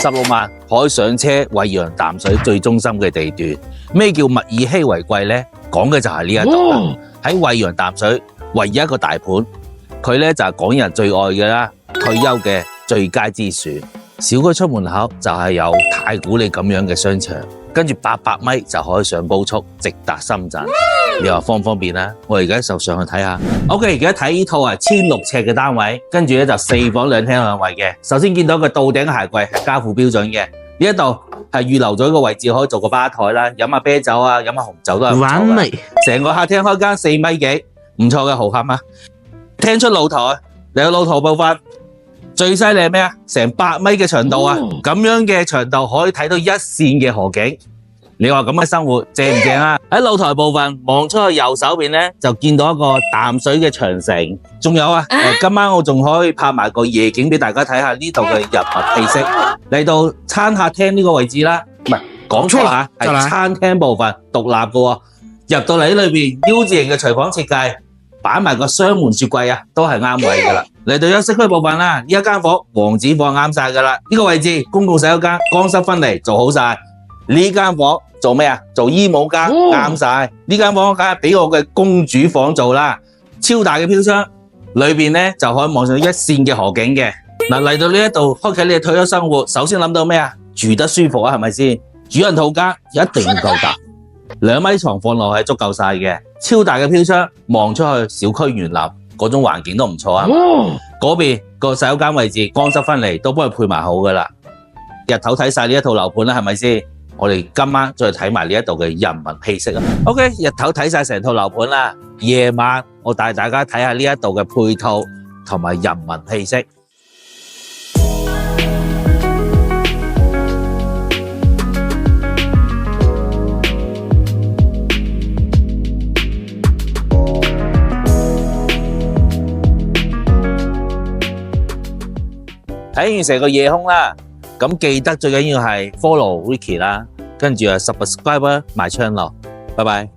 16萬可以上車惠陽淡水最中心嘅地段。咩叫物以稀為貴呢？講嘅就係呢一度啦。喺惠陽淡水唯一一個大盤，佢呢就係港人最愛嘅啦，退休嘅最佳之選。小區出門口就係有太古里咁樣嘅商場，跟住800米就可以上高速直達深圳。你話方唔方便啊？我而家就上去睇下。OK， 而家睇呢套係1600尺嘅單位，跟住咧就4房2廳2衛嘅。首先見到個到頂嘅鞋櫃係家父標準嘅，呢一度係預留咗一個位置可以做個吧台啦，飲下啤酒啊，飲下紅酒都係唔錯嘅。成個客廳開間4米幾，唔錯嘅豪客啊！廳出露台，嚟到露台部分。最犀利係咩啊？成8米嘅長度啊！咁樣嘅長度可以睇到一線嘅河景。你話咁嘅生活正唔正啊？喺露台部分望出去右手邊咧，就見到一個淡水嘅長城。仲有啊，今晚我仲可以拍埋個夜景俾大家睇下呢度嘅人物氣息。嚟到餐客廳呢個位置啦，唔係講錯嚇，係餐廳部分獨立嘅喎。入到嚟裏邊 U 字型嘅廚房設計。擺埋個雙門雪櫃啊，都係啱位噶啦。嚟到休息區部分啦，呢一間房王子房啱晒噶啦。呢個位置公共洗手間乾濕分離做好晒。呢間房做咩啊？做衣帽間啱晒。呢間房梗係俾我嘅公主房做啦，超大嘅飄窗，裏邊咧就可以望上一線嘅河景嘅。嗱，嚟到呢一度開啟你嘅退休生活，首先諗到咩啊？住得舒服啊，係咪先？主人套間一定要夠大。2米床放落係足夠晒嘅，超大嘅飄窗望出去小區園林嗰種環境都唔錯啊！嗰邊個洗手間位置乾濕分離都幫佢配埋好噶啦。日頭睇晒呢一套樓盤啦，係咪先？我哋今晚再睇埋呢一度嘅人文氣息啊。OK， 日頭睇晒成套樓盤啦，夜晚我帶大家睇下呢一度嘅配套同埋人文氣息。睇完成個夜空啦，咁記得最緊要係 follow Ricky 啦，跟住subscribe 埋 channel，拜拜。